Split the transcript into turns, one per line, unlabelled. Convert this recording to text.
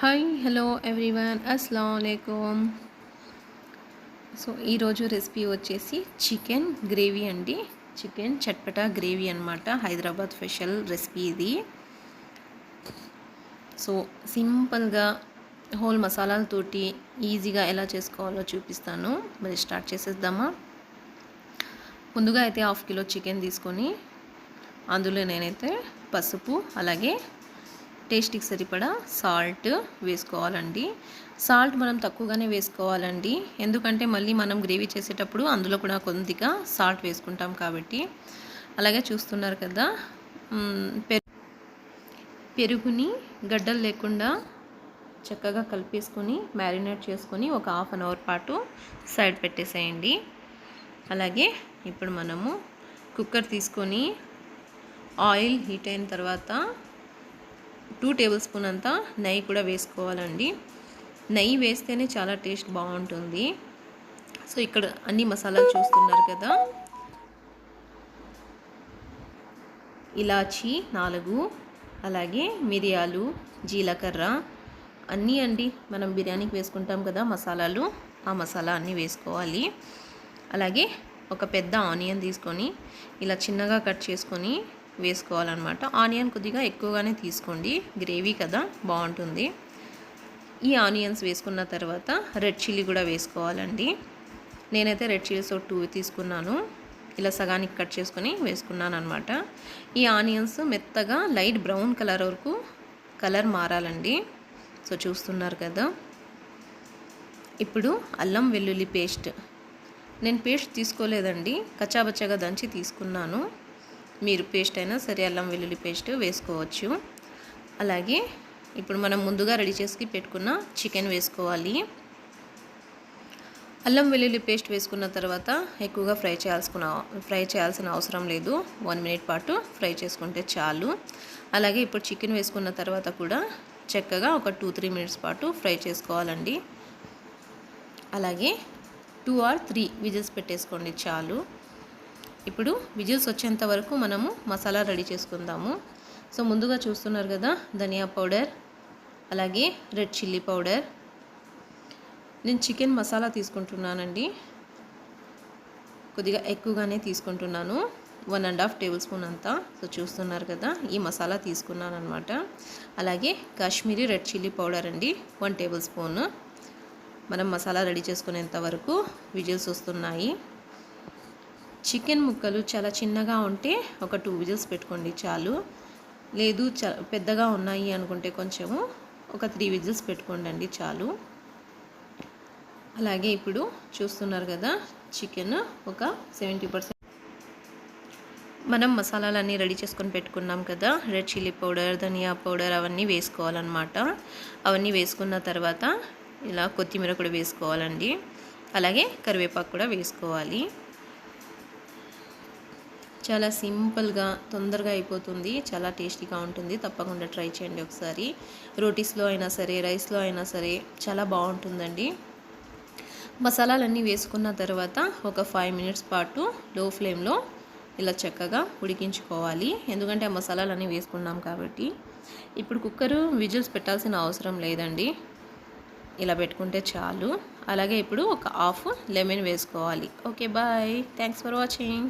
Hi hello everyone అస్సలాముఅలైకుం. So ఈరోజు recipe వచ్చేసి చికెన్ గ్రేవీ అండి. చికెన్ చట్పటా గ్రేవీ అనమాట. హైదరాబాద్ స్పెషల్ రెసిపీ ఇది. సో సింపుల్గా హోల్ మసాలాలతోటి ఈజీగా ఎలా చేసుకోవాలో చూపిస్తాను. మరి స్టార్ట్ చేసేద్దామా. ముందుగా అయితే 1/2 కిలో చికెన్ తీసుకొని అందులో నేనైతే పసుపు అలాగే టేస్ట్కి సరిపడా సాల్ట్ వేసుకోవాలండి. సాల్ట్ మనం తక్కువగానే వేసుకోవాలండి, ఎందుకంటే మళ్ళీ మనం గ్రేవీ చేసేటప్పుడు అందులో కూడా కొద్దిగా సాల్ట్ వేసుకుంటాం కాబట్టి. అలాగే చూస్తున్నారు కదా, పెరుగుని గడ్డలు లేకుండా చక్కగా కలిపేసుకొని మ్యారినేట్ చేసుకొని ఒక 1/2 అవర్ పాటు సైడ్ పెట్టేసేయండి. అలాగే ఇప్పుడు మనము కుక్కర్ తీసుకొని ఆయిల్ హీట్ అయిన తర్వాత 2 టేబుల్ స్పూన్ అంతా నెయ్యి కూడా వేసుకోవాలండి. నెయ్యి వేస్తేనే చాలా టేస్ట్ బాగుంటుంది. సో ఇక్కడ అన్ని మసాలాలు చూస్తున్నారు కదా, ఇలాచీ 4, అలాగే మిరియాలు, జీలకర్ర అన్నీ అండి. మనం బిర్యానీకి వేసుకుంటాం కదా మసాలాలు, ఆ మసాలా అన్నీ వేసుకోవాలి. అలాగే ఒక పెద్ద ఆనియన్ తీసుకొని ఇలా చిన్నగా కట్ చేసుకొని వేసుకోవాలన్నమాట. ఆనియన్ కొద్దిగా ఎక్కువగానే తీసుకోండి, గ్రేవీ కదా బాగుంటుంది. ఈ ఆనియన్స్ వేసుకున్న తర్వాత రెడ్ చిల్లీ కూడా వేసుకోవాలండి. నేనైతే రెడ్ చిల్లీస్ 2 తీసుకున్నాను. ఇలా సగానికి కట్ చేసుకొని వేసుకున్నాను అనమాట. ఈ ఆనియన్స్ మెత్తగా లైట్ బ్రౌన్ కలర్ వరకు కలర్ మారాలండి. సో చూస్తున్నారు కదా. ఇప్పుడు అల్లం వెల్లుల్లి పేస్ట్, నేను పేస్ట్ తీసుకోలేదండి, కచ్చాబచ్చాగా దంచి తీసుకున్నాను. మీరు పేస్ట్ అయినా సరే అల్లం వెల్లుల్లి పేస్ట్ వేసుకోవచ్చు. అలాగే ఇప్పుడు మనం ముందుగా రెడీ చేసి పెట్టుకున్న చికెన్ వేసుకోవాలి. అల్లం వెల్లుల్లి పేస్ట్ వేసుకున్న తర్వాత ఎక్కువగా ఫ్రై చేయాల్సిన అవసరం లేదు. 1 మినిట్ పాటు ఫ్రై చేసుకుంటే చాలు. అలాగే ఇప్పుడు చికెన్ వేసుకున్న తర్వాత కూడా చక్కగా ఒక 2-3 మినిట్స్ పాటు ఫ్రై చేసుకోవాలండి. అలాగే 2 or 3 విజిల్స్ పెట్టేసుకోండి చాలు. ఇప్పుడు విజిల్స్ వచ్చేంత వరకు మనము మసాలా రెడీ చేసుకుందాము. సో ముందుగా చూస్తున్నారు కదా, ధనియా పౌడర్ అలాగే రెడ్ చిల్లీ పౌడర్. నేను చికెన్ మసాలా తీసుకుంటున్నానండి, కొద్దిగా ఎక్కువగానే తీసుకుంటున్నాను, 1.5 టేబుల్ స్పూన్ అంతా. సో చూస్తున్నారు కదా, ఈ మసాలా తీసుకున్నాను అనమాట. అలాగే కాశ్మీరీ రెడ్ చిల్లీ పౌడర్ అండి, 1 టేబుల్ స్పూన్. మనం మసాలా రెడీ చేసుకునేంత వరకు విజిల్స్ వస్తున్నాయి. చికెన్ ముక్కలు చాలా చిన్నగా ఉంటే ఒక 2 విజిల్స్ పెట్టుకోండి చాలు. లేదు పెద్దగా ఉన్నాయి అనుకుంటే కొంచెము ఒక 3 విజిల్స్ పెట్టుకోండి చాలు. అలాగే ఇప్పుడు చూస్తున్నారు కదా, చికెన్ ఒక 70% మనం మసాలాలన్నీ రెడీ చేసుకొని పెట్టుకున్నాం కదా, రెడ్ చిల్లీ పౌడర్, ధనియా పౌడర్ అవన్నీ వేసుకోవాలన్నమాట. అవన్నీ వేసుకున్న తర్వాత ఇలా కొత్తిమీర కూడా వేసుకోవాలండి. అలాగే కరివేపాకు కూడా వేసుకోవాలి. చాలా సింపుల్గా తొందరగా అయిపోతుంది, చాలా టేస్టీగా ఉంటుంది. తప్పకుండా ట్రై చేయండి ఒకసారి. రోటీస్లో అయినా సరే, రైస్లో అయినా సరే చాలా బాగుంటుందండి. మసాలాలన్నీ వేసుకున్న తర్వాత ఒక 5 మినిట్స్ పాటు లో ఫ్లేమ్లో ఇలా చక్కగా ఉడికించుకోవాలి, ఎందుకంటే ఆ మసాలాలన్నీ వేసుకున్నాం కాబట్టి. ఇప్పుడు కుక్కరు విజిల్స్ పెట్టాల్సిన అవసరం లేదండి, ఇలా పెట్టుకుంటే చాలు. అలాగే ఇప్పుడు ఒక హాఫ్ లెమన్ వేసుకోవాలి. Okay bye, thanks for watching.